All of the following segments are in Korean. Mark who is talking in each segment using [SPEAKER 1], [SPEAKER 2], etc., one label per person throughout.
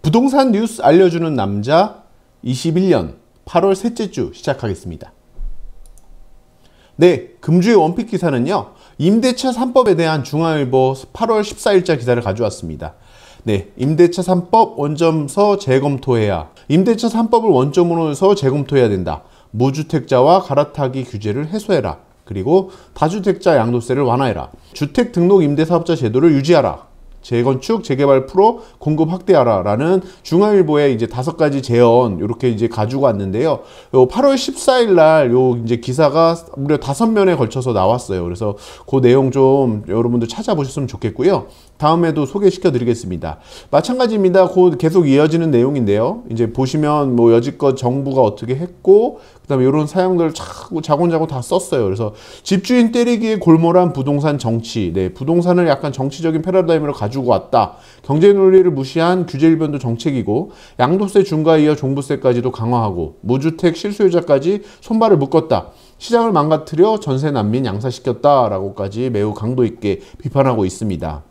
[SPEAKER 1] 부동산 뉴스 알려주는 남자 21년 8월 셋째 주 시작하겠습니다. 네, 금주의 원픽 기사는요. 임대차 3법에 대한 중앙일보 8월 14일자 기사를 가져왔습니다. 네, 임대차 3법 원점서 재검토해야. 임대차 3법을 원점으로 해서 재검토해야 된다. 무주택자와 갈아타기 규제를 해소해라. 그리고 다주택자 양도세를 완화해라. 주택등록임대사업자 제도를 유지하라. 재건축, 재개발 프로 공급 확대하라 라는 중앙일보의 이제 5가지 제언 이렇게 이제 가지고 왔는데요. 요 8월 14일 날 요 이제 기사가 무려 5면에 걸쳐서 나왔어요. 그래서 그 내용 좀 여러분들 찾아보셨으면 좋겠고요. 다음에도 소개시켜 드리겠습니다. 마찬가지입니다. 곧 계속 이어지는 내용인데요. 이제 보시면 뭐 여지껏 정부가 어떻게 했고 그다음에 이런 사용들을 자곤자곤 다 썼어요. 그래서 집주인 때리기에 골몰한 부동산 정치, 네, 부동산을 약간 정치적인 패러다임으로 가지고 왔다. 경제 논리를 무시한 규제 일변도 정책이고 양도세 중과에 이어 종부세까지도 강화하고 무주택 실수요자까지 손발을 묶었다. 시장을 망가뜨려 전세 난민 양산시켰다라고까지 매우 강도 있게 비판하고 있습니다.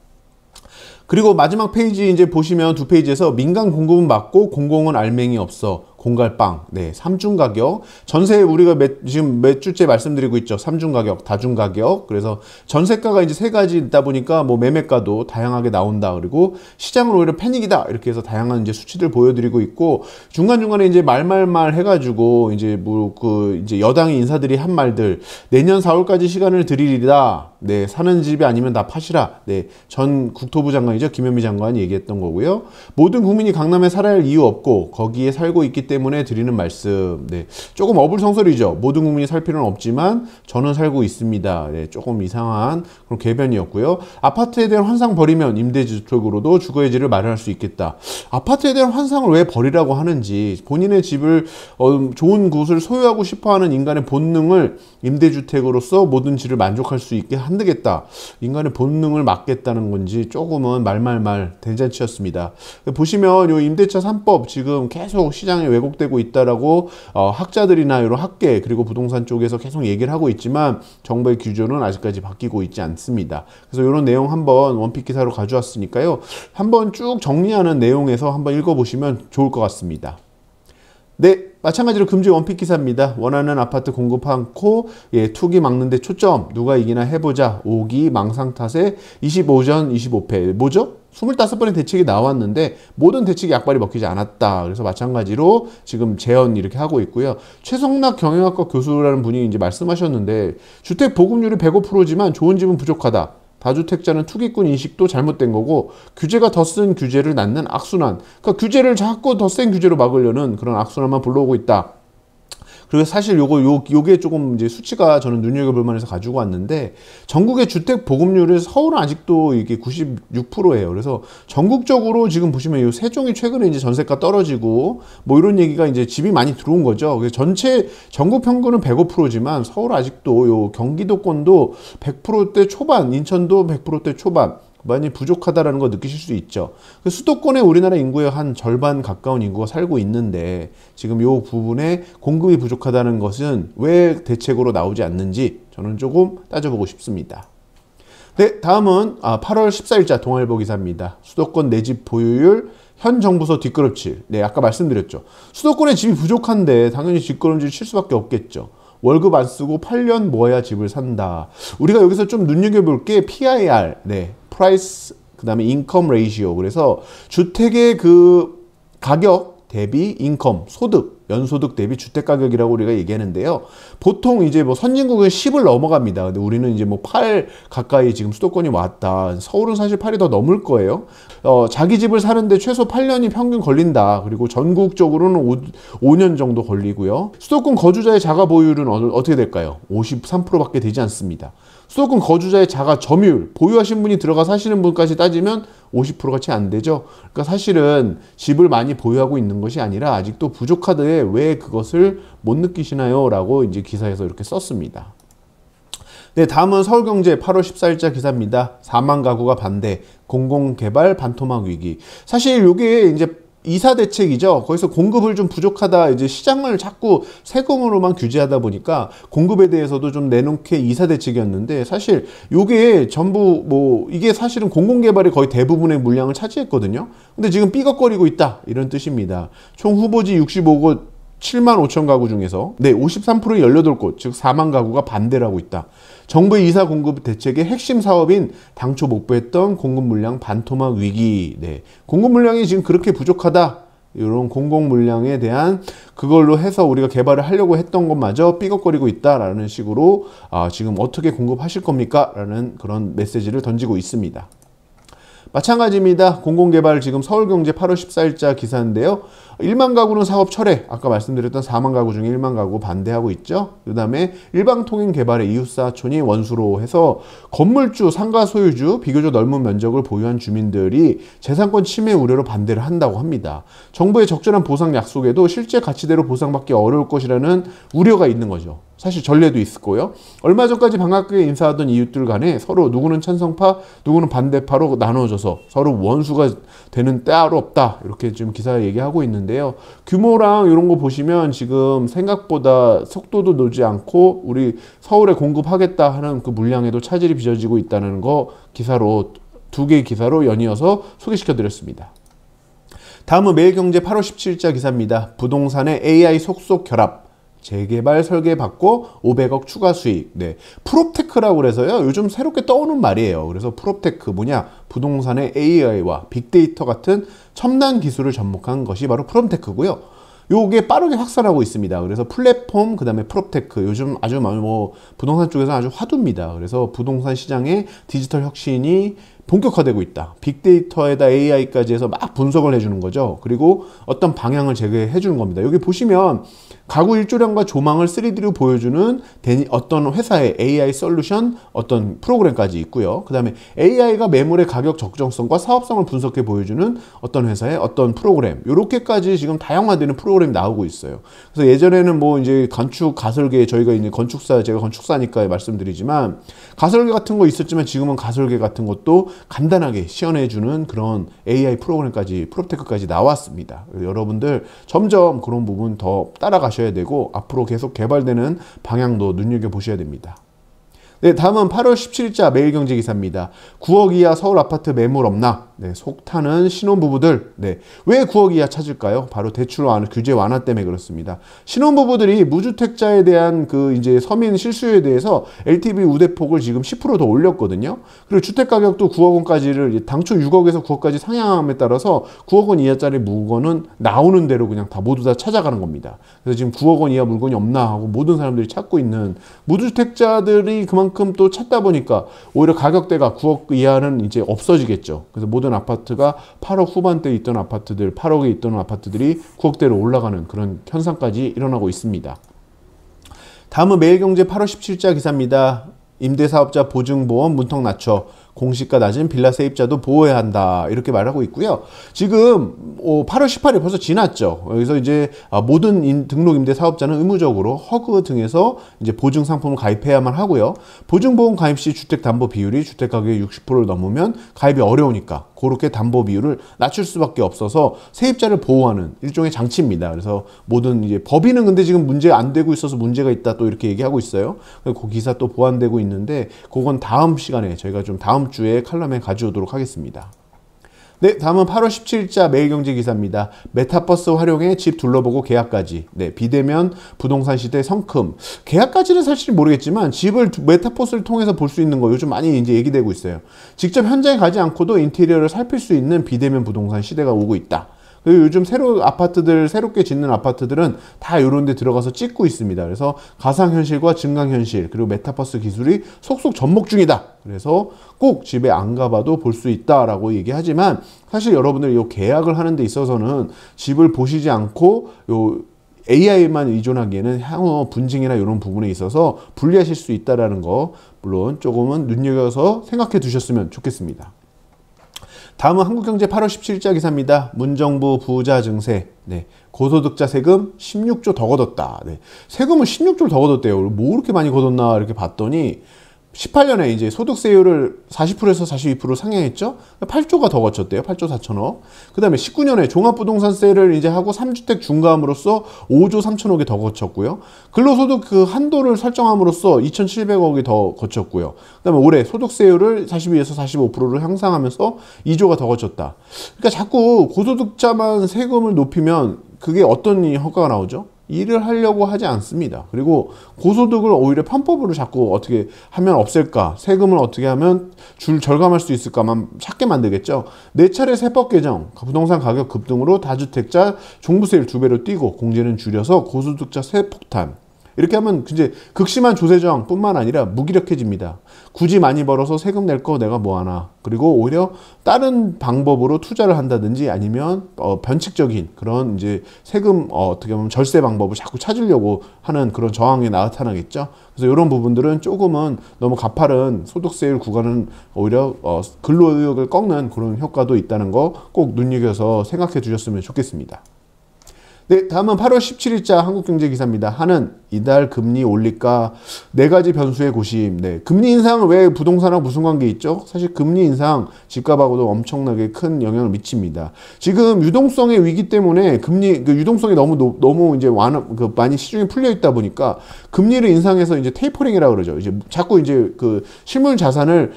[SPEAKER 1] 그리고 마지막 페이지 이제 보시면 2페이지에서 민간 공급은 맞고 공공은 알맹이 없어. 공갈빵. 네, 3중 가격. 전세 우리가 지금 몇 주째 말씀드리고 있죠. 3중 가격, 다중 가격. 그래서 전세가가 이제 3가지 있다 보니까 뭐 매매가도 다양하게 나온다. 그리고 시장은 오히려 패닉이다. 이렇게 해서 다양한 이제 수치들 보여드리고 있고 중간중간에 이제 말말말 해가지고 이제 뭐 이제 여당의 인사들이 한 말들 내년 4월까지 시간을 드리리다. 네, 사는 집이 아니면 다 파시라. 네, 전 국토부 장관이죠. 김현미 장관이 얘기했던 거고요. 모든 국민이 강남에 살아야 할 이유 없고 거기에 살고 있기 때문에 드리는 말씀. 네, 조금 어불성설이죠. 모든 국민이 살 필요는 없지만 저는 살고 있습니다. 네, 조금 이상한 그런 궤변이었고요. 아파트에 대한 환상 버리면 임대주택으로도 주거의지를 마련할 수 있겠다. 아파트에 대한 환상을 왜 버리라고 하는지 본인의 집을 좋은 곳을 소유하고 싶어하는 인간의 본능을 임대주택으로서 모든 질을 만족할 수 있게 한다겠다. 인간의 본능을 막겠다는 건지 조금은 말말말 대잔치였습니다. 보시면 요 임대차 3법 지금 계속 시장에 왜곡되고 있다라고 학자들이나 이런 학계 그리고 부동산 쪽에서 계속 얘기를 하고 있지만 정부의 규정은 아직까지 바뀌고 있지 않습니다. 그래서 이런 내용 한번 원픽 기사로 가져왔으니까요. 한번 쭉 정리하는 내용에서 한번 읽어보시면 좋을 것 같습니다. 네, 마찬가지로 금주의 원픽 기사입니다. 원하는 아파트 공급 않고 투기 막는 데 초점. 누가 이기나 해보자. 5기 망상 탓에 25전 25패. 뭐죠? 25번의 대책이 나왔는데 모든 대책이 약발이 먹히지 않았다. 그래서 마찬가지로 지금 재언 이렇게 하고 있고요. 최성락 경영학과 교수라는 분이 이제 말씀하셨는데 주택 보급률이 105%지만 좋은 집은 부족하다. 다주택자는 투기꾼 인식도 잘못된 거고 규제가 더 센 규제를 낳는 악순환. 그러니까 규제를 자꾸 더 센 규제로 막으려는 그런 악순환만 불러오고 있다. 그리고 사실 요게 조금 이제 수치가 저는 눈여겨볼 만해서 가지고 왔는데 전국의 주택 보급률은 서울은 아직도 이게 96%예요. 그래서 전국적으로 지금 보시면 요 세종이 최근에 이제 전세가 떨어지고 뭐 이런 얘기가 이제 집이 많이 들어온 거죠. 그래서 전체 전국 평균은 105%지만 서울 아직도 요 경기도권도 100%대 초반, 인천도 100%대 초반. 많이 부족하다라는 거 느끼실 수 있죠. 수도권에 우리나라 인구의 한 절반 가까운 인구가 살고 있는데 지금 이 부분에 공급이 부족하다는 것은 왜 대책으로 나오지 않는지 저는 조금 따져보고 싶습니다. 네, 다음은 8월 14일자 동아일보 기사입니다. 수도권 내 집 보유율 현 정부서 뒷걸음질. 네, 아까 말씀드렸죠. 수도권에 집이 부족한데 당연히 뒷걸음질 칠 수밖에 없겠죠. 월급 안 쓰고 8년 모아야 집을 산다. 우리가 여기서 좀 눈여겨볼 게 PIR, 네, 프라이스, 그 다음에 인컴 레이시오. 그래서 주택의 그 가격 대비 인컴, 소득, 연소득 대비 주택 가격이라고 우리가 얘기하는데요. 보통 이제 뭐 선진국은 10을 넘어갑니다. 근데 우리는 이제 뭐 8 가까이 지금 수도권이 왔다. 서울은 사실 8이 더 넘을 거예요. 자기 집을 사는데 최소 8년이 평균 걸린다. 그리고 전국적으로는 5년 정도 걸리고요. 수도권 거주자의 자가 보유율은 어떻게 될까요? 53%밖에 되지 않습니다. 수도권 거주자의 자가 점유율, 보유하신 분이 들어가 사시는 분까지 따지면 50%가 채 안 되죠. 그러니까 사실은 집을 많이 보유하고 있는 것이 아니라 아직도 부족하대 왜 그것을 못 느끼시나요? 라고 이제 기사에서 이렇게 썼습니다. 네, 다음은 서울경제 8월 14일자 기사입니다. 4만 가구가 반대, 공공개발 반토막 위기. 사실 이게 이제 이사 대책이죠. 거기서 공급을 좀 부족하다, 이제 시장을 자꾸 세금으로만 규제하다 보니까 공급에 대해서도 좀 내놓게 이사 대책이었는데, 사실 요게 전부 뭐 이게 사실은 공공개발이 거의 대부분의 물량을 차지했거든요. 근데 지금 삐걱거리고 있다, 이런 뜻입니다. 총 후보지 65곳 7만 5천 가구 중에서 53%의 18곳, 즉 4만 가구가 반대를 하고 있다. 정부의 이사 공급 대책의 핵심 사업인 당초 목표했던 공급 물량 반토막 위기. 공급 물량이 지금 그렇게 부족하다. 이런 공공 물량에 대한 그걸로 해서 우리가 개발을 하려고 했던 것마저 삐걱거리고 있다라는 식으로 지금 어떻게 공급하실 겁니까? 라는 그런 메시지를 던지고 있습니다. 마찬가지입니다. 공공개발 지금 서울경제 8월 14일자 기사인데요. 1만 가구는 사업 철회, 아까 말씀드렸던 4만 가구 중에 1만 가구 반대하고 있죠. 그 다음에 일방통행개발의 이웃사촌이 원수로 해서 건물주, 상가 소유주, 비교적 넓은 면적을 보유한 주민들이 재산권 침해 우려로 반대를 한다고 합니다. 정부의 적절한 보상 약속에도 실제 가치대로 보상받기 어려울 것이라는 우려가 있는 거죠. 사실 전례도 있었고요. 얼마 전까지 반갑게 인사하던 이웃들 간에 서로 누구는 찬성파, 누구는 반대파로 나눠져서 서로 원수가 되는 따로 없다, 이렇게 지금 기사에 얘기하고 있는데요. 규모랑 이런 거 보시면 지금 생각보다 속도도 놓지 않고 우리 서울에 공급하겠다 하는 그 물량에도 차질이 빚어지고 있다는 거 기사로, 두 개의 기사로 연이어서 소개시켜 드렸습니다. 다음은 매일경제 8월 17일자 기사입니다. 부동산의 AI 속속 결합, 재개발 설계 받고 500억 추가 수익. 프롭테크라고 그래서요. 요즘 새롭게 떠오는 말이에요. 그래서 프롭테크 뭐냐? 부동산의 AI와 빅데이터 같은 첨단 기술을 접목한 것이 바로 프롭테크고요. 요게 빠르게 확산하고 있습니다. 그래서 플랫폼, 그 다음에 프롭테크, 요즘 아주 뭐 부동산 쪽에서 아주 화두입니다. 그래서 부동산 시장의 디지털 혁신이 본격화되고 있다. 빅데이터에다 AI까지 해서 막 분석을 해주는 거죠. 그리고 어떤 방향을 제시해 주는 겁니다. 여기 보시면 가구 일조량과 조망을 3D로 보여주는 어떤 회사의 AI 솔루션, 어떤 프로그램까지 있고요. 그 다음에 AI가 매물의 가격 적정성과 사업성을 분석해 보여주는 어떤 회사의 어떤 프로그램, 요렇게까지 지금 다양화되는 프로그램이 나오고 있어요. 그래서 예전에는 뭐 이제 건축 가설계, 저희가 이제 제가 건축사니까 말씀드리지만 가설계 같은 거 있었지만 지금은 가설계 같은 것도 간단하게 시연해주는 그런 AI 프로그램까지, 프롭테크까지 나왔습니다. 여러분들 점점 그런 부분 더 따라가셔야 되고 앞으로 계속 개발되는 방향도 눈여겨보셔야 됩니다. 다음은 8월 17일자 매일경제 기사입니다. 9억 이하 서울 아파트 매물 없나? 속 타는 신혼부부들. 왜 9억 이하 찾을까요? 바로 대출 규제 완화 때문에 그렇습니다. 신혼부부들이 무주택자에 대한 그 이제 서민 실수요에 대해서 LTV 우대폭을 지금 10% 더 올렸거든요. 그리고 주택 가격도 9억 원까지를 당초 6억에서 9억까지 상향함에 따라서 9억 원 이하짜리 물건은 나오는 대로 그냥 다 모두 다 찾아가는 겁니다. 그래서 지금 9억 원 이하 물건이 없나 하고 모든 사람들이 찾고 있는, 무주택자들이 그만큼 또 찾다 보니까 오히려 가격대가 9억 이하는 이제 없어지겠죠. 그래서 모든 아파트가 8억 후반대에 있던 아파트들, 8억에 있던 아파트들이 9억대로 올라가는 그런 현상까지 일어나고 있습니다. 다음은 매일경제 8월 17일자 기사입니다. 임대사업자 보증보험 문턱 낮춰 공시가 낮은 빌라 세입자도 보호해야 한다, 이렇게 말하고 있고요. 지금 8월 18일 벌써 지났죠. 여기서 이제 모든 등록 임대 사업자는 의무적으로 허그 등에서 이제 보증 상품을 가입해야만 하고요. 보증보험 가입 시 주택 담보 비율이 주택 가격의 60%를 넘으면 가입이 어려우니까 그렇게 담보 비율을 낮출 수밖에 없어서 세입자를 보호하는 일종의 장치입니다. 그래서 모든 이제 법인은 근데 지금 문제 안 되고 있어서 문제가 있다, 또 이렇게 얘기하고 있어요. 그 기사 또 보완되고 있는데 그건 다음 시간에 저희가 좀 다음 주에 칼럼에 가져오도록 하겠습니다. 다음은 8월 17일자 매일경제 기사입니다. 메타버스 활용해 집 둘러보고 계약까지. 비대면 부동산 시대 성큼. 계약까지는 사실 모르겠지만 집을 메타버스를 통해서 볼 수 있는 거 요즘 많이 이제 얘기되고 있어요. 직접 현장에 가지 않고도 인테리어를 살필 수 있는 비대면 부동산 시대가 오고 있다. 그리고 요즘 새롭게 짓는 아파트들은 다 이런 데 들어가서 찍고 있습니다. 그래서 가상현실과 증강현실, 그리고 메타버스 기술이 속속 접목 중이다. 그래서 꼭 집에 안 가봐도 볼 수 있다라고 얘기하지만 사실 여러분들 이 계약을 하는 데 있어서는 집을 보시지 않고 AI만 의존하기에는 향후 분쟁이나 이런 부분에 있어서 불리하실 수 있다라는 거, 물론 조금은 눈여겨서 생각해 두셨으면 좋겠습니다. 다음은 한국경제 8월 17일자 기사입니다. 문정부 부자 증세. 고소득자 세금 16조 더 걷었다. 세금을 16조를 더 걷었대요. 뭐 이렇게 많이 걷었나 이렇게 봤더니 18년에 이제 소득세율을 40%에서 42% 상향했죠. 8조가 더 거쳤대요. 8조 4천억. 그 다음에 19년에 종합부동산세를 이제 하고 3주택 중과함으로써 5조 3천억이 더 거쳤고요. 근로소득 그 한도를 설정함으로써 2,700억이 더 거쳤고요. 그 다음에 올해 소득세율을 42에서 45%를 향상하면서 2조가 더 거쳤다. 그러니까 자꾸 고소득자만 세금을 높이면 그게 어떤 효과가 나오죠? 일을 하려고 하지 않습니다. 그리고 고소득을 오히려 편법으로 자꾸 어떻게 하면 없앨까, 세금을 어떻게 하면 절감할 수 있을까만 찾게 만들겠죠. 4차례 세법 개정, 부동산 가격 급등으로 다주택자 종부세율 2배로 뛰고 공제는 줄여서 고소득자 세폭탄. 이렇게 하면 이제 극심한 조세 저항뿐만 아니라 무기력해집니다. 굳이 많이 벌어서 세금 낼 거 내가 뭐 하나. 그리고 오히려 다른 방법으로 투자를 한다든지 아니면 변칙적인 그런 이제 세금 어떻게 보면 절세 방법을 자꾸 찾으려고 하는 그런 저항이 나타나겠죠. 그래서 이런 부분들은 조금은 너무 가파른 소득세율 구간은 오히려 근로의욕을 꺾는 그런 효과도 있다는 거 꼭 눈여겨서 생각해 주셨으면 좋겠습니다. 네, 다음은 8월 17일자 한국경제기사입니다. 하는 이달 금리 올릴까? 4가지 변수의 고심. 네, 금리 인상은 왜 부동산하고 무슨 관계 있죠? 사실 금리 인상 집값하고도 엄청나게 큰 영향을 미칩니다. 지금 유동성의 위기 때문에 금리 유동성이 너무 이제 많이 시중에 풀려 있다 보니까 금리를 인상해서 이제 테이퍼링이라고 그러죠. 이제 자꾸 이제 그 실물 자산을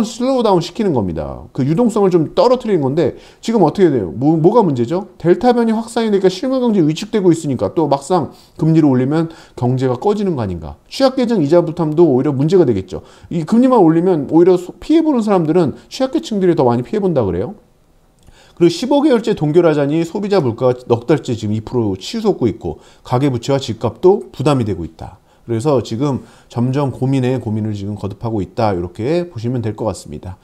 [SPEAKER 1] 슬로우 다운 시키는 겁니다. 그 유동성을 좀 떨어뜨리는 건데 지금 어떻게 돼요? 뭐가 문제죠? 델타 변이 확산이 되니까 실물 경제 위축되고 있으니까 또 막상 금리를 올리면 경제가 꺼지는 거 아닌가. 취약계층 이자 부담도 오히려 문제가 되겠죠. 이 금리만 올리면 오히려 피해보는 사람들은 취약계층들이 더 많이 피해본다 그래요. 그리고 15개월째 동결하자니 소비자 물가가 넉 달째 지금 2% 치솟고 있고 가계부채와 집값도 부담이 되고 있다. 그래서 지금 점점 고민을 지금 거듭하고 있다. 이렇게 보시면 될 것 같습니다.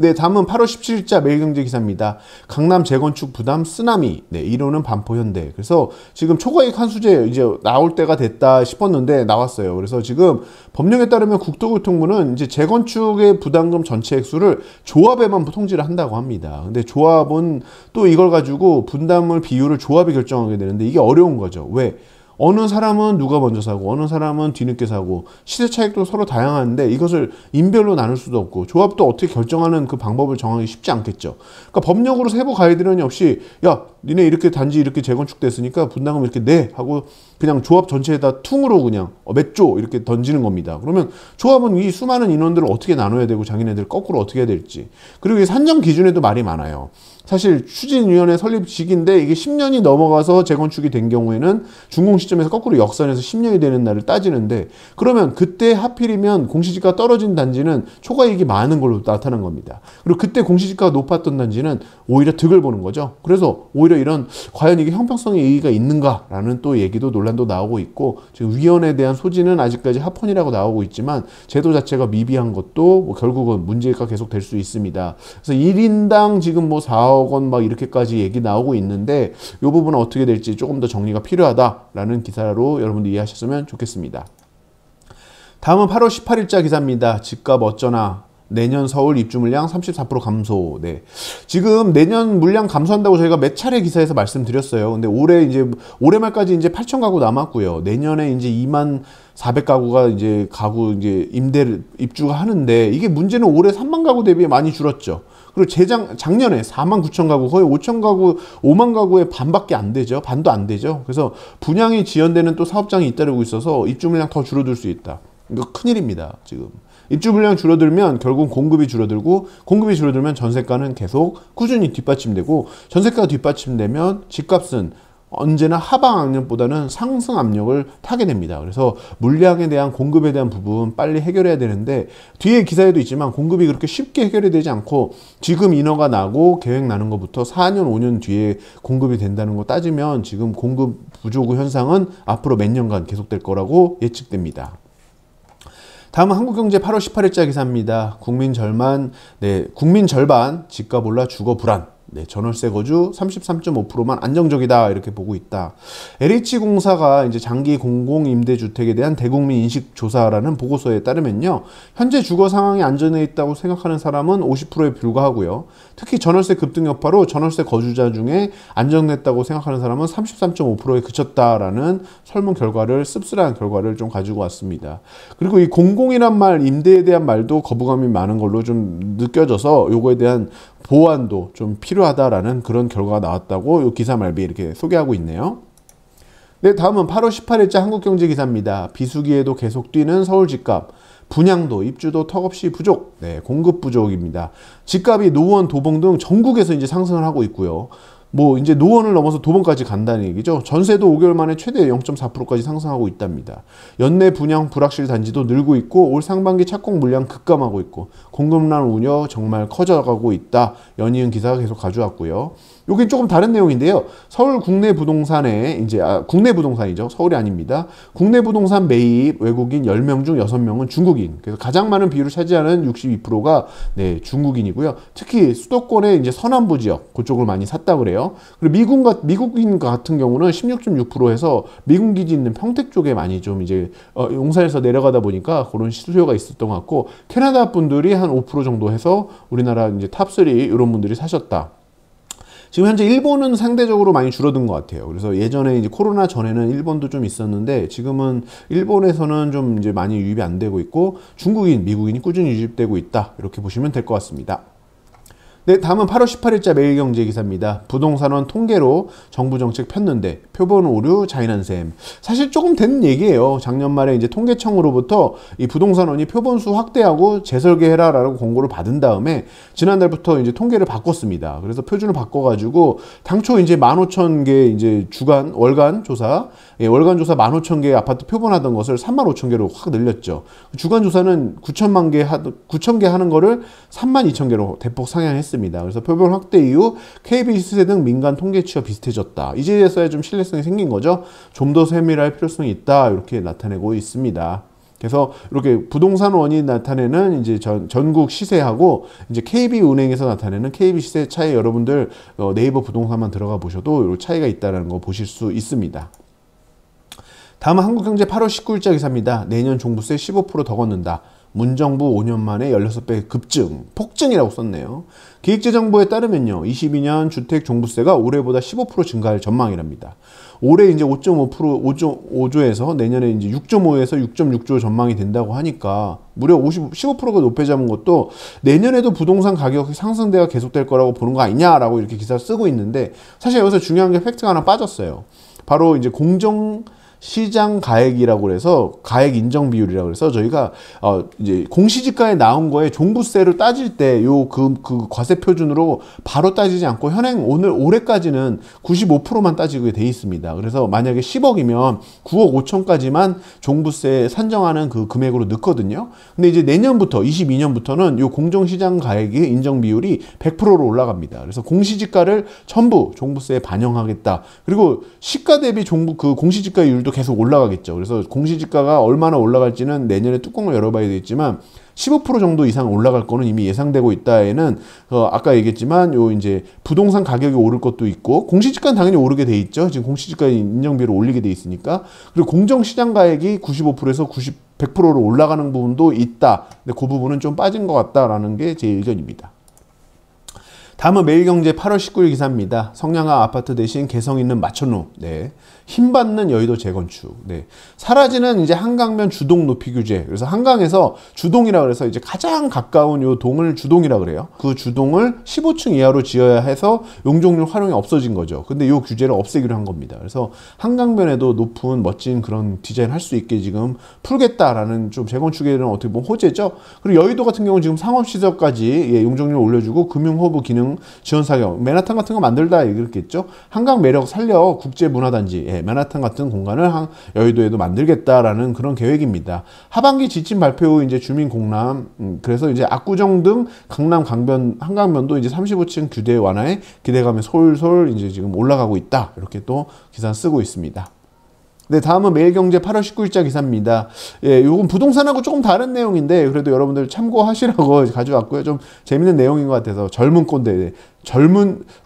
[SPEAKER 1] 네, 다음은 8월 17일자 매일경제기사입니다. 강남 재건축 부담 쓰나미. 네, 이론은 반포현대. 그래서 지금 초과이익 환수제 이제 나올 때가 됐다 싶었는데 나왔어요. 그래서 지금 법령에 따르면 국토교통부는 이제 재건축의 부담금 전체 액수를 조합에만 통지를 한다고 합니다. 근데 조합은 또 이걸 가지고 분담을 비율을 조합이 결정하게 되는데 이게 어려운 거죠. 왜? 어느 사람은 누가 먼저 사고 어느 사람은 뒤늦게 사고 시세 차익도 서로 다양한데 이것을 인별로 나눌 수도 없고 조합도 어떻게 결정하는 그 방법을 정하기 쉽지 않겠죠. 그러니까 법령으로 세부 가이드라인 없이 야 니네 이렇게 단지 이렇게 재건축됐으니까 분담금 이렇게 내 하고 그냥 조합 전체에다 퉁으로 그냥 몇 조 이렇게 던지는 겁니다. 그러면 조합은 이 수많은 인원들을 어떻게 나눠야 되고 자기네들 거꾸로 어떻게 해야 될지. 그리고 이 산정 기준에도 말이 많아요. 사실 추진위원회 설립 시기인데 이게 10년이 넘어가서 재건축이 된 경우에는 준공 시점에서 거꾸로 역산해서 10년이 되는 날을 따지는데 그러면 그때 하필이면 공시지가가 떨어진 단지는 초과이익이 많은 걸로 나타난 겁니다. 그리고 그때 공시지가가 높았던 단지는 오히려 득을 보는 거죠. 그래서 오히려 이런 과연 이게 형평성의 의의가 있는가라는 또 얘기도 논란도 나오고 있고 지금 위원회에 대한 소지는 아직까지 하폰이라고 나오고 있지만 제도 자체가 미비한 것도 뭐 결국은 문제가 계속 될 수 있습니다. 그래서 1인당 지금 뭐 4억 원 막 이렇게까지 얘기 나오고 있는데 이 부분은 어떻게 될지 조금 더 정리가 필요하다라는 기사로 여러분들 이해하셨으면 좋겠습니다. 다음은 8월 18일자 기사입니다. 집값 어쩌나 내년 서울 입주 물량 34% 감소. 네. 지금 내년 물량 감소한다고 저희가 몇 차례 기사에서 말씀드렸어요. 근데 올해 말까지 이제 8천 가구 남았고요. 내년에 이제 2만 400가구가 이제 임대를 입주가 하는데 이게 문제는 올해 3만 가구 대비 많이 줄었죠. 그리고 작년에 4만 9천 가구 거의 5천 가구 5만 가구의 반밖에 안 되죠. 반도 안 되죠. 그래서 분양이 지연되는 또 사업장이 잇따르고 있어서 입주 물량 더 줄어들 수 있다. 이거 큰일입니다. 지금. 입주 물량 줄어들면 결국 공급이 줄어들고 공급이 줄어들면 전세가는 계속 꾸준히 뒷받침되고 전세가가 뒷받침되면 집값은 언제나 하방 압력보다는 상승 압력을 타게 됩니다. 그래서 물량에 대한 공급에 대한 부분 빨리 해결해야 되는데 뒤에 기사에도 있지만 공급이 그렇게 쉽게 해결이 되지 않고 지금 인허가 나고 계획 나는 것부터 4년 5년 뒤에 공급이 된다는 거 따지면 지금 공급 부족 현상은 앞으로 몇 년간 계속될 거라고 예측됩니다. 다음은 한국경제 8월 18일자 기사입니다. 국민 절반 집값 올라 주거 불안. 네, 전월세 거주 33.5%만 안정적이다 이렇게 보고 있다. LH공사가 이제 장기 공공임대주택에 대한 대국민 인식 조사라는 보고서에 따르면요, 현재 주거 상황이 안전해 있다고 생각하는 사람은 50%에 불과하고요. 특히 전월세 급등 여파로 전월세 거주자 중에 안정됐다고 생각하는 사람은 33.5%에 그쳤다라는 설문 결과를, 씁쓸한 결과를 좀 가지고 왔습니다. 그리고 이 공공이란 말, 임대에 대한 말도 거부감이 많은 걸로 좀 느껴져서 요거에 대한 보완도 좀 필요하다라는 그런 결과가 나왔다고 이 기사 말미에 이렇게 소개하고 있네요. 네, 다음은 8월 18일자 한국경제기사입니다. 비수기에도 계속 뛰는 서울 집값. 분양도, 입주도 턱없이 부족. 네, 공급 부족입니다. 집값이 노원, 도봉 등 전국에서 이제 상승을 하고 있고요. 뭐 이제 노원을 넘어서 도봉까지 간다는 얘기죠. 전세도 5개월 만에 최대 0.4%까지 상승하고 있답니다. 연내 분양 불확실 단지도 늘고 있고 올 상반기 착공 물량 급감하고 있고 공급난 우려 정말 커져가고 있다. 연이은 기사가 계속 가져왔고요. 여긴 조금 다른 내용인데요. 서울 국내 부동산에 이제 국내 부동산이죠. 서울이 아닙니다. 국내 부동산 매입 외국인 10명 중 6명은 중국인. 그래서 가장 많은 비율을 차지하는 62%가 네, 중국인이고요. 특히 수도권의 이제 서남부 지역 그쪽을 많이 샀다 그래요. 그리고 미국인 같은 경우는 16.6%에서 미군 기지 있는 평택 쪽에 많이 좀 이제 용산에서 내려가다 보니까 그런 수요가 있었던 것 같고 캐나다 분들이 한 5% 정도 해서 우리나라 이제 탑3 이런 분들이 사셨다. 지금 현재 일본은 상대적으로 많이 줄어든 것 같아요. 그래서 예전에 이제 코로나 전에는 일본도 좀 있었는데 지금은 일본에서는 좀 이제 많이 유입이 안 되고 있고 중국인, 미국인이 꾸준히 유입되고 있다. 이렇게 보시면 될 것 같습니다. 네, 다음은 8월 18일자 매일경제기사입니다. 부동산원 통계로 정부 정책 폈는데 표본 오류 잔인한 셈. 사실 조금 된 얘기예요. 작년 말에 이제 통계청으로부터 이 부동산원이 표본수 확대하고 재설계해라라고 공고를 받은 다음에 지난달부터 이제 통계를 바꿨습니다. 그래서 표준을 바꿔가지고 당초 이제 15,000개 이제 월간 조사 15,000개 아파트 표본하던 것을 35,000개로 확 늘렸죠. 주간 조사는 9,000개 하는 거를 32,000개로 대폭 상향했습니다. 그래서 표본 확대 이후 KBC 세대 등 민간 통계치와 비슷해졌다. 이제서야 좀 신뢰성이 생긴 거죠. 좀 더 세밀할 필요성이 있다. 이렇게 나타내고 있습니다. 그래서 이렇게 부동산원이 나타내는 이제 전국 시세하고 이제 KB은행에서 나타내는 KB 시세 차이 여러분들 네이버 부동산만 들어가 보셔도 이 차이가 있다는 거 보실 수 있습니다. 다음은 한국경제 8월 19일자 기사입니다. 내년 종부세 15% 더 걷는다. 문정부 5년 만에 16배 급증, 폭증이라고 썼네요. 기획재정부에 따르면요, 22년 주택 종부세가 올해보다 15% 증가할 전망이랍니다. 올해 이제 5조에서 내년에 이제 6.5에서 6.6조 전망이 된다고 하니까 무려 15%가 높게 잡은 것도 내년에도 부동산 가격이 상승세가 계속될 거라고 보는 거 아니냐라고 이렇게 기사를 쓰고 있는데 사실 여기서 중요한 게 팩트가 하나 빠졌어요. 바로 이제 시장 가액이라고 해서 가액 인정 비율이라고 해서 저희가 이제 공시지가에 나온 거에 종부세를 따질 때 그 과세 표준으로 바로 따지지 않고 현행 올해까지는 95%만 따지게 돼 있습니다. 그래서 만약에 10억이면 9억 5천까지만 종부세 산정하는 그 금액으로 넣거든요. 근데 이제 내년부터 22년부터는 요 공정시장 가액의 인정 비율이 100%로 올라갑니다. 그래서 공시지가를 전부 종부세에 반영하겠다. 그리고 시가 대비 공시지가율도 계속 올라가겠죠. 그래서 공시지가가 얼마나 올라갈지는 내년에 뚜껑을 열어봐야 되겠지만 15% 정도 이상 올라갈 거는 이미 예상되고 있다에는 아까 얘기했지만 요 이제 부동산 가격이 오를 것도 있고 공시지가는 당연히 오르게 돼 있죠. 지금 공시지가 인정비를 올리게 돼 있으니까. 그리고 공정시장 가액이 95%에서 100%로 올라가는 부분도 있다. 근데 그 부분은 좀 빠진 것 같다라는 게 제 의견입니다. 다음은 매일경제 8월 19일 기사입니다. 성량화 아파트 대신 개성 있는 마천루. 네. 힘받는 여의도 재건축. 네. 사라지는 이제 한강변 주동 높이 규제. 그래서 한강에서 주동이라 그래서 이제 가장 가까운 요 동을 주동이라 그래요. 그 주동을 15층 이하로 지어야 해서 용적률 활용이 없어진 거죠. 근데 요 규제를 없애기로 한 겁니다. 그래서 한강변에도 높은 멋진 그런 디자인 할 수 있게 지금 풀겠다라는 좀 재건축에는 어떻게 보면 호재죠. 그리고 여의도 같은 경우는 지금 상업시설까지 용적률 올려주고 금융허브 기능 지원 사격, 맨하탄 같은 거 만들다 이랬겠죠. 한강 매력 살려 국제문화단지, 맨하탄 같은 공간을 여의도에도 만들겠다라는 그런 계획입니다. 하반기 지침 발표 후 이제 주민 공람, 그래서 이제 압구정 등 강남 강변 한강변도 이제 35층 규제 완화에 기대감이 솔솔 이제 지금 올라가고 있다. 이렇게 또 기사 쓰고 있습니다. 네, 다음은 매일경제 8월 19일자 기사입니다. 예, 요건 부동산하고 조금 다른 내용인데 그래도 여러분들 참고하시라고 가져왔고요. 좀 재밌는 내용인 것 같아서 젊은 꼰대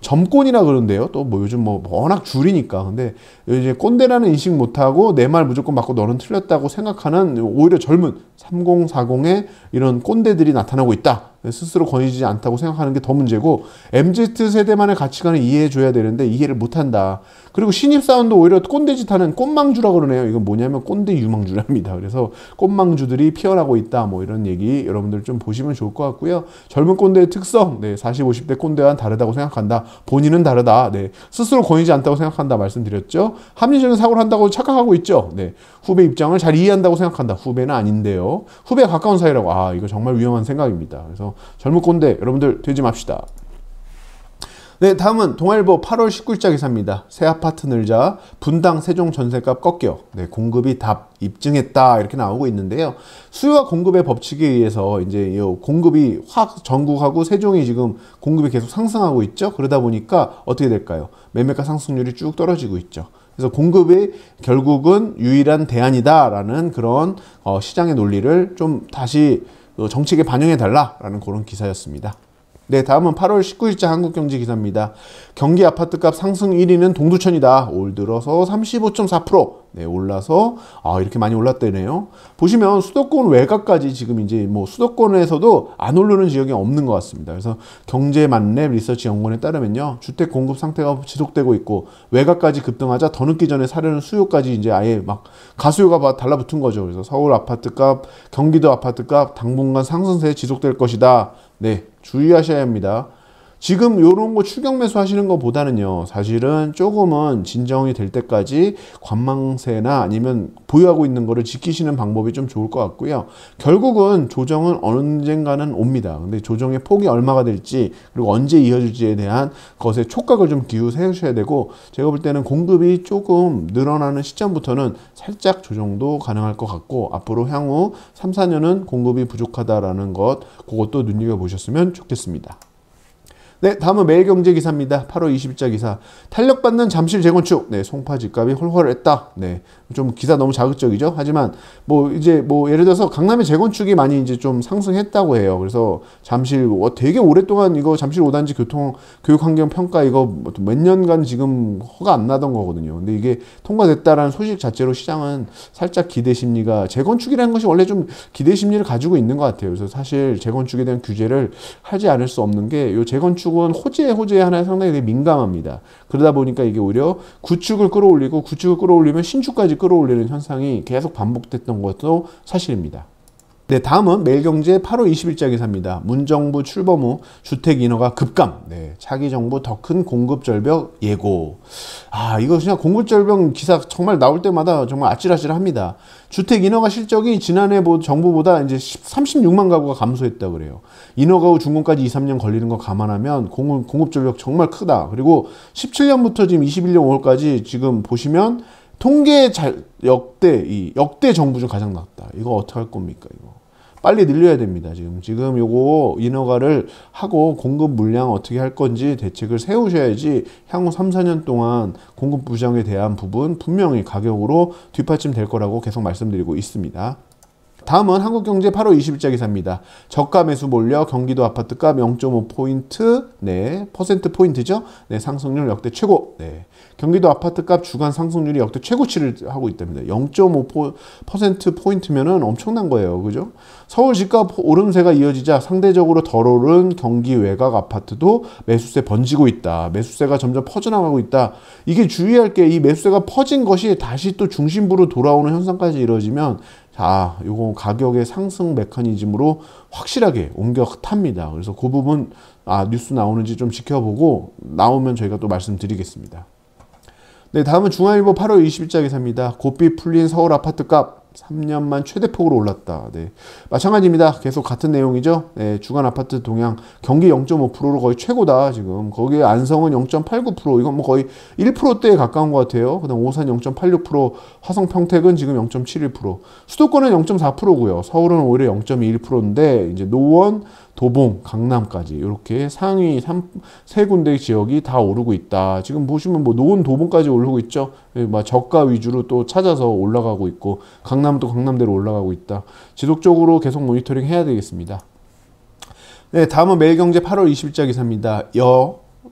[SPEAKER 1] 점권이라 그러는데요. 또 뭐 요즘 뭐 워낙 줄이니까. 근데 이제 꼰대라는 인식 못하고 내 말 무조건 맞고 너는 틀렸다고 생각하는 오히려 젊은 3040의 이런 꼰대들이 나타나고 있다. 스스로 권위지지 않다고 생각하는 게 더 문제고, MZ세대만의 가치관을 이해해줘야 되는데 이해를 못한다. 그리고 신입사원도 오히려 꼰대짓 하는 꽃망주라 그러네요. 이건 뭐냐면 꼰대 유망주랍니다. 그래서 꽃망주들이 피어나고 있다. 뭐 이런 얘기 여러분들 좀 보시면 좋을 것 같고요. 젊은 꼰대의 특성, 40, 50대 꼰대와는 다르다고 생각한다. 본인은 다르다. 스스로 권위지 않다고 생각한다. 말씀드렸죠. 합리적인 사고를 한다고 착각하고 있죠. 후배 입장을 잘 이해한다고 생각한다. 후배는 아닌데요. 후배가 가까운 사이라고. 이거 정말 위험한 생각입니다. 그래서 젊은 꼰대 여러분들 되지 맙시다. 다음은 동아일보 8월 19일자 기사입니다. 새 아파트 늘자 분당 세종 전세값 꺾여. 공급이 답 입증했다 이렇게 나오고 있는데요. 수요와 공급의 법칙에 의해서 이제 공급이 확 전국하고 세종이 지금 공급이 계속 상승하고 있죠. 그러다 보니까 어떻게 될까요? 매매가 상승률이 쭉 떨어지고 있죠. 그래서 공급이 결국은 유일한 대안이다라는 그런 시장의 논리를 좀 다시 정책에 반영해 달라라는 그런 기사였습니다. 다음은 8월 19일자 한국경제 기사입니다. 경기 아파트값 상승 1위는 동두천이다. 올 들어서 35.4% 올라서 이렇게 많이 올랐다네요. 보시면 수도권 외곽까지 지금 이제 뭐 수도권에서도 안 오르는 지역이 없는 것 같습니다. 그래서 경제만렙 리서치 연구원에 따르면요, 주택 공급 상태가 지속되고 있고 외곽까지 급등하자 더 늦기 전에 사려는 수요까지 이제 아예 막 가수요가 달라붙은 거죠. 그래서 서울 아파트값, 경기도 아파트값 당분간 상승세 지속될 것이다. 주의하셔야 합니다. 지금 이런 거 추격 매수 하시는 것보다는요, 사실은 조금은 진정이 될 때까지 관망세나 아니면 보유하고 있는 거를 지키시는 방법이 좀 좋을 것 같고요. 결국은 조정은 언젠가는 옵니다. 근데 조정의 폭이 얼마가 될지, 그리고 언제 이어질지에 대한 것에 촉각을 좀 기울이셔야 되고, 제가 볼 때는 공급이 조금 늘어나는 시점부터는 살짝 조정도 가능할 것 같고, 앞으로 향후 3, 4년은 공급이 부족하다라는 것, 그것도 눈여겨보셨으면 좋겠습니다. 다음은 매일경제 기사입니다. 8월 20일자 기사. 탄력받는 잠실 재건축. 송파 집값이 헐헐했다. 좀 기사 너무 자극적이죠. 하지만 이제 예를 들어서 강남의 재건축이 많이 이제 좀 상승했다고 해요. 그래서 잠실 되게 오랫동안 이거 잠실 5단지 교육 환경 평가 이거 몇 년간 지금 허가 안 나던 거거든요. 근데 이게 통과됐다라는 소식 자체로 시장은 살짝 기대 심리가, 재건축이라는 것이 원래 좀 기대 심리를 가지고 있는 것 같아요. 그래서 사실 재건축에 대한 규제를 하지 않을 수 없는 게, 요 재건축 호재 하나에 상당히 되게 민감합니다. 그러다 보니까 이게 오히려 구축을 끌어올리면 신축까지 끌어올리는 현상이 계속 반복됐던 것도 사실입니다. 다음은 매일경제 8월 20일자 기사입니다. 문정부 출범 후 주택 인허가 급감. 차기 정부 더 큰 공급 절벽 예고. 이거 그냥 공급 절벽 기사 정말 나올 때마다 정말 아찔아찔합니다. 주택 인허가 실적이 지난해 정부보다 이제 36만 가구가 감소했다 그래요. 인허가 후 준공까지 2, 3년 걸리는 거 감안하면 공급 절벽 정말 크다. 그리고 17년부터 지금 21년 5월까지 지금 보시면 통계 역대 정부 중 가장 낮다. 이거 어떻게 할 겁니까, 이거? 빨리 늘려야 됩니다. 지금 요거 인허가를 하고 공급 물량 어떻게 할 건지 대책을 세우셔야지 향후 3, 4년 동안 공급 부정에 대한 부분 분명히 가격으로 뒷받침될 거라고 계속 말씀드리고 있습니다. 다음은 한국경제 8월 20일자 기사입니다. 저가 매수 몰려 경기도 아파트값 0.5포인트, 퍼센트포인트죠. 상승률 역대 최고. 경기도 아파트값 주간 상승률이 역대 최고치를 하고 있답니다. 0.5%포인트면은 엄청난 거예요. 그죠? 서울 집값 오름세가 이어지자 상대적으로 덜 오른 경기 외곽 아파트도 매수세 번지고 있다. 매수세가 점점 퍼져나가고 있다. 이게 주의할 게, 이 매수세가 퍼진 것이 다시 또 중심부로 돌아오는 현상까지 이루어지면 요거 가격의 상승 메커니즘으로 확실하게 옮겨 탑니다. 그래서 그 부분 뉴스 나오는지 좀 지켜보고 나오면 저희가 또 말씀드리겠습니다. 다음은 중앙일보 8월 20일자 기사입니다. 고삐 풀린 서울 아파트값 3년만 최대폭으로 올랐다. 마찬가지입니다. 계속 같은 내용이죠. 주간 아파트 동향 경기 0.5%로 거의 최고다. 지금 거기에 안성은 0.89%, 이건 뭐 거의 1%대에 가까운 것 같아요. 그다음 오산 0.86%, 화성 평택은 지금 0.71%, 수도권은 0.4%고요. 서울은 오히려 0.21%인데 이제 노원, 도봉, 강남까지 이렇게 상위 세 군데 지역이 다 오르고 있다. 지금 보시면 노원, 도봉까지 오르고 있죠. 저가 위주로 또 찾아서 올라가고 있고, 강남도 강남대로 올라가고 있다. 지속적으로 계속 모니터링 해야 되겠습니다. 다음은 매일경제 8월 20일자 기사입니다.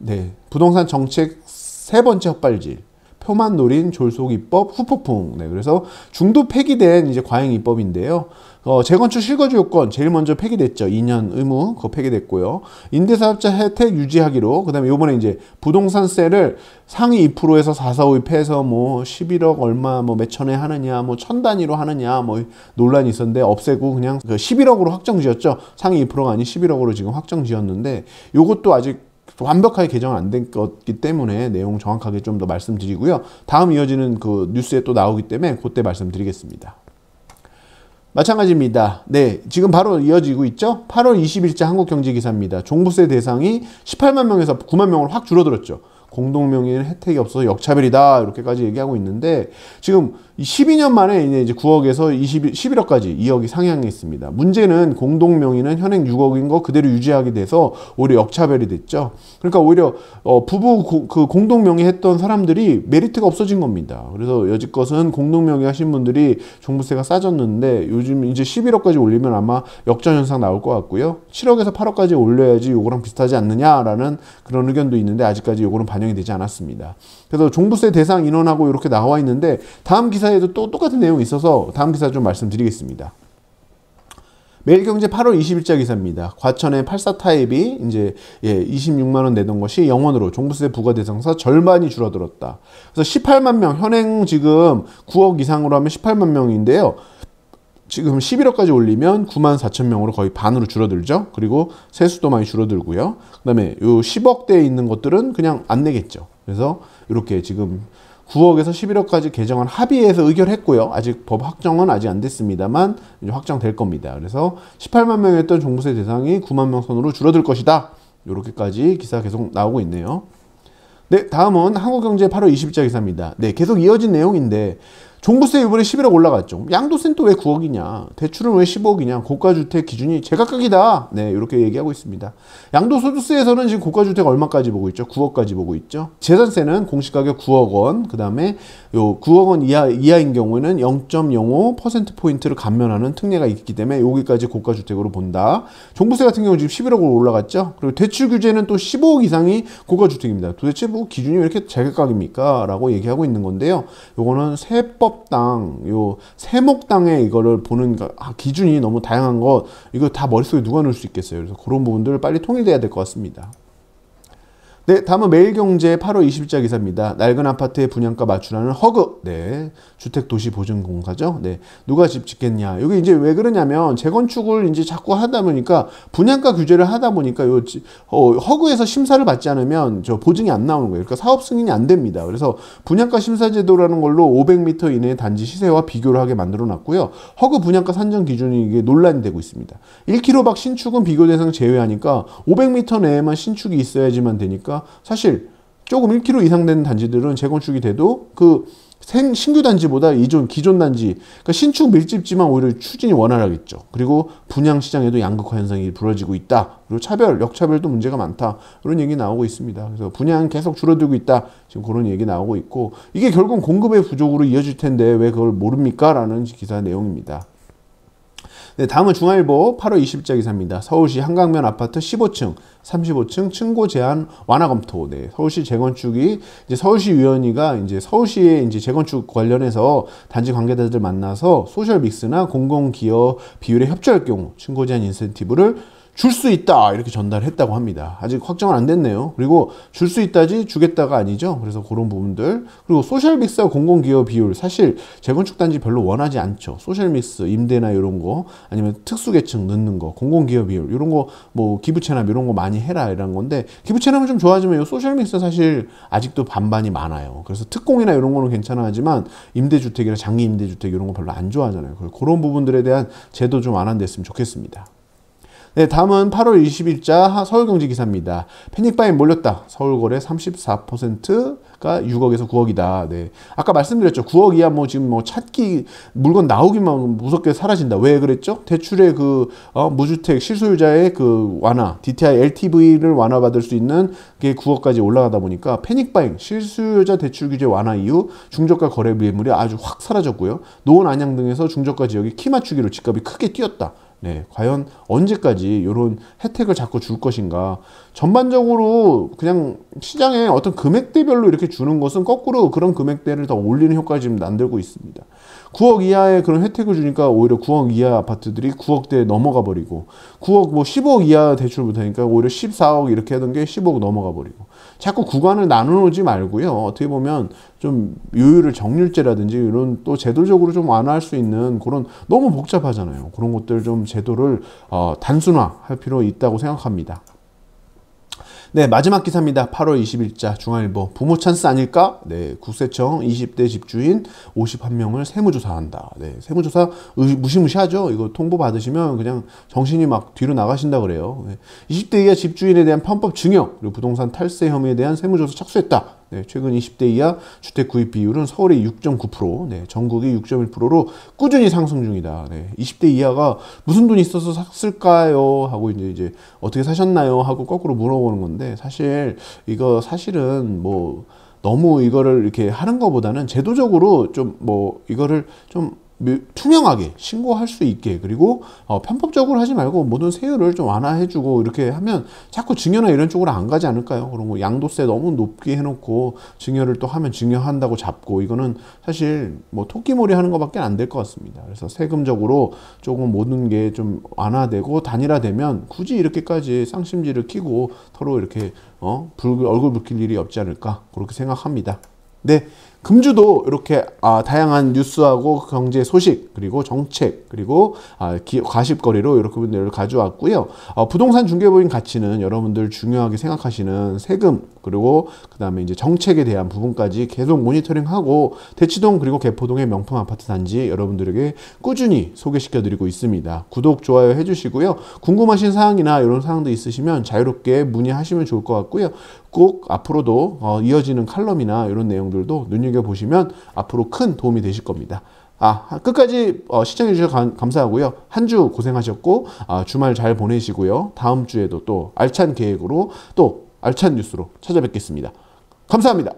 [SPEAKER 1] 네, 부동산 정책 세 번째 헛발질. 표만 노린 졸속 입법 후폭풍. 네, 그래서 중도 폐기된 이제 과잉 입법인데요. 재건축 실거주 요건 제일 먼저 폐기됐죠. 2년 의무 그거 폐기됐고요. 임대사업자 혜택 유지하기로 그다음에 요번에 이제 부동산세를 상위 2%에서 4, 4, 5 해서 뭐 11억 얼마 뭐 몇천에 하느냐 뭐 천 단위로 하느냐 뭐 논란이 있었는데 없애고 그냥 그 11억으로 확정 지었죠. 상위 2%가 아닌 11억으로 지금 확정 지었는데 요것도 아직 완벽하게 개정 안 된 거기 때문에 내용 정확하게 좀 더 말씀드리고요. 다음 이어지는 그 뉴스에 또 나오기 때문에 그때 말씀드리겠습니다. 마찬가지입니다. 네, 지금 바로 이어지고 있죠. 8월 20일자 한국경제기사입니다. 종부세 대상이 18만 명에서 9만 명으로 확 줄어들었죠. 공동명의는 혜택이 없어서 역차별이다 이렇게까지 얘기하고 있는데 지금 12년 만에 이제 9억에서 11억까지 2억이 상향했습니다. 문제는 공동명의는 현행 6억인 거 그대로 유지하게 돼서 오히려 역차별이 됐죠. 그러니까 오히려 부부 그 공동명의 했던 사람들이 메리트가 없어진 겁니다. 그래서 여지껏은 공동명의 하신 분들이 종부세가 싸졌는데 요즘 이제 11억까지 올리면 아마 역전 현상 나올 것 같고요. 7억에서 8억까지 올려야지 요거랑 비슷하지 않느냐라는 그런 의견도 있는데 아직까지 요거는 반영이 되지 않았습니다. 그래서 종부세 대상 인원하고 이렇게 나와 있는데 다음 기사에도 또 똑같은 내용이 있어서 다음 기사 좀 말씀드리겠습니다. 매일경제 8월 20일자 기사입니다. 과천의 84 타입이 이제 26만 원 내던 것이 0원으로 종부세 부과 대상사 절반이 줄어들었다. 그래서 18만 명 현행 지금 9억 이상으로 하면 18만 명인데요. 지금 11억까지 올리면 9만 4천 명으로 거의 반으로 줄어들죠. 그리고 세수도 많이 줄어들고요. 그다음에 요 10억대에 있는 것들은 그냥 안 내겠죠. 그래서 이렇게 지금 9억에서 11억까지 개정안 합의해서 의결했고요. 아직 법 확정은 아직 안 됐습니다만 이제 확정될 겁니다. 그래서 18만 명이었던 종부세 대상이 9만 명 선으로 줄어들 것이다. 이렇게까지 기사 계속 나오고 있네요. 네, 다음은 한국경제 8월 20일자 기사입니다. 네, 계속 이어진 내용인데 종부세 이번에 11억 올라갔죠. 양도세는 또 왜 9억이냐? 대출은 왜 15억이냐? 고가주택 기준이 제각각이다. 네, 이렇게 얘기하고 있습니다. 양도소득세에서는 지금 고가주택 얼마까지 보고 있죠? 9억까지 보고 있죠. 재산세는 공시가격 9억 원, 그 다음에 요 9억 원 이하인 경우에는 0.05%포인트를 감면하는 특례가 있기 때문에 여기까지 고가주택으로 본다. 종부세 같은 경우 지금 11억으로 올라갔죠. 그리고 대출 규제는 또 15억 이상이 고가주택입니다. 도대체 뭐 기준이 왜 이렇게 제각각입니까? 라고 얘기하고 있는 건데요. 요거는 세법당, 요 세목당에 이거를 보는 기준이 너무 다양한 것, 이거 다 머릿속에 누가 넣을 수 있겠어요. 그래서 그런 부분들 빨리 통일돼야 될 것 같습니다. 네, 다음은 매일경제 8월 20일자 기사입니다. 낡은 아파트의 분양가 맞추라는 허그. 네, 주택도시보증공사죠. 네, 누가 집 짓겠냐. 이게 이제 왜 그러냐면 재건축을 이제 자꾸 하다 보니까 분양가 규제를 하다 보니까 요 허그에서 심사를 받지 않으면 저 보증이 안 나오는 거예요. 그러니까 사업 승인이 안 됩니다. 그래서 분양가 심사제도라는 걸로 500m 이내 단지 시세와 비교를 하게 만들어 놨고요. 허그 분양가 산정 기준이 이게 논란이 되고 있습니다. 1km 밖 신축은 비교 대상 제외하니까 500m 내에만 신축이 있어야지만 되니까 사실 조금 1km 이상 되는 단지들은 재건축이 돼도 그 신규 단지보다 기존 단지, 그러니까 신축 밀집지만 오히려 추진이 원활하겠죠. 그리고 분양 시장에도 양극화 현상이 벌어지고 있다. 그리고 역차별도 문제가 많다. 이런 얘기 나오고 있습니다. 그래서 분양 계속 줄어들고 있다. 지금 그런 얘기 나오고 있고 이게 결국 공급의 부족으로 이어질 텐데 왜 그걸 모릅니까? 라는 기사 내용입니다. 네, 다음은 중앙일보 8월 20일자 기사입니다. 서울시 한강변 아파트 15층, 35층 층고 제한 완화 검토. 네, 서울시 재건축이 이제 서울시위원회가 이제 서울시의 이제 재건축 관련해서 단지 관계자들 만나서 소셜 믹스나 공공기업 비율에 협조할 경우 층고 제한 인센티브를 줄 수 있다 이렇게 전달했다고 합니다. 아직 확정은 안 됐네요. 그리고 줄 수 있다지 주겠다가 아니죠. 그래서 그런 부분들, 그리고 소셜믹스와 공공기업 비율, 사실 재건축 단지 별로 원하지 않죠. 소셜믹스 임대나 이런 거, 아니면 특수계층 넣는 거, 공공기업 비율 이런 거, 뭐 기부채납 이런 거 많이 해라 이런 건데, 기부채납은 좀 좋아지면 소셜믹스 사실 아직도 반반이 많아요. 그래서 특공이나 이런 거는 괜찮아 하지만 임대주택이나 장기 임대주택 이런 거 별로 안 좋아하잖아요. 그런 부분들에 대한 제도 좀 완화됐으면 좋겠습니다. 네, 다음은 8월 20일자 서울경제 기사입니다. 패닉바이에 몰렸다. 서울거래 34%가 6억에서 9억이다. 네. 아까 말씀드렸죠. 9억 이하 지금 찾기, 물건 나오기만 무섭게 사라진다. 왜 그랬죠? 대출의 무주택 실소유자의 완화, DTI, LTV를 완화받을 수 있는 게 9억까지 올라가다 보니까 패닉바잉, 실소유자 대출 규제 완화 이후 중저가 거래 매물이 아주 확 사라졌고요. 노원, 안양 등에서 중저가 지역이 키 맞추기로 집값이 크게 뛰었다. 네, 과연 언제까지 이런 혜택을 자꾸 줄 것인가. 전반적으로 그냥 시장에 어떤 금액대별로 이렇게 주는 것은 거꾸로 그런 금액대를 더 올리는 효과를 지금 만들고 있습니다. 9억 이하의 그런 혜택을 주니까 오히려 9억 이하 아파트들이 9억대에 넘어가 버리고 9억 뭐 15억 이하 대출부터 하니까 오히려 14억 이렇게 하던 게 15억 넘어가 버리고 자꾸 구간을 나누지 말고요. 어떻게 보면 좀 요율을 정률제라든지 이런 또 제도적으로 좀 완화할 수 있는 그런 너무 복잡하잖아요. 그런 것들 좀 제도를 단순화할 필요 있다고 생각합니다. 네, 마지막 기사입니다. 8월 20일자 중앙일보. 부모 찬스 아닐까? 네, 국세청 20대 집주인 51명을 세무조사한다. 네, 세무조사 무시무시하죠? 이거 통보 받으시면 그냥 정신이 막 뒤로 나가신다 그래요. 네, 20대 이하 집주인에 대한 편법 증여, 그리고 부동산 탈세 혐의에 대한 세무조사 착수했다. 네, 최근 20대 이하 주택 구입 비율은 서울이 6.9%, 네, 전국이 6.1%로 꾸준히 상승 중이다. 네, 20대 이하가 무슨 돈이 있어서 샀을까요? 하고 이제 어떻게 사셨나요? 하고 거꾸로 물어보는 건데 사실 이거 사실은 뭐 너무 이거를 이렇게 하는 것보다는 제도적으로 좀 뭐 이거를 좀 투명하게 신고할 수 있게 그리고 편법적으로 하지 말고 모든 세율을 좀 완화해주고 이렇게 하면 자꾸 증여나 이런 쪽으로 안 가지 않을까요? 그런 거 양도세 너무 높게 해놓고 증여를 또 하면 증여한다고 잡고 이거는 사실 뭐 토끼몰이 하는 것밖에 안 될 것 같습니다. 그래서 세금적으로 조금 모든 게 좀 완화되고 단일화되면 굳이 이렇게까지 쌍심지를 키고 서로 이렇게 얼굴 붉힐 일이 없지 않을까 그렇게 생각합니다. 네. 금주도 이렇게 다양한 뉴스하고 경제 소식 그리고 정책 그리고 과십거리로 이렇게 분들을 가져왔고요. 부동산 중개보인 가치는 여러분들 중요하게 생각하시는 세금 그리고 그 다음에 이제 정책에 대한 부분까지 계속 모니터링하고 대치동 그리고 개포동의 명품 아파트 단지 여러분들에게 꾸준히 소개시켜 드리고 있습니다. 구독 좋아요 해주시고요. 궁금하신 사항이나 이런 사항도 있으시면 자유롭게 문의하시면 좋을 것 같고요. 꼭 앞으로도 이어지는 칼럼이나 이런 내용들도 눈여겨보시면 앞으로 큰 도움이 되실 겁니다. 끝까지 시청해주셔서 감사하고요. 한 주 고생하셨고 주말 잘 보내시고요. 다음 주에도 또 알찬 계획으로 또 알찬 뉴스로 찾아뵙겠습니다. 감사합니다.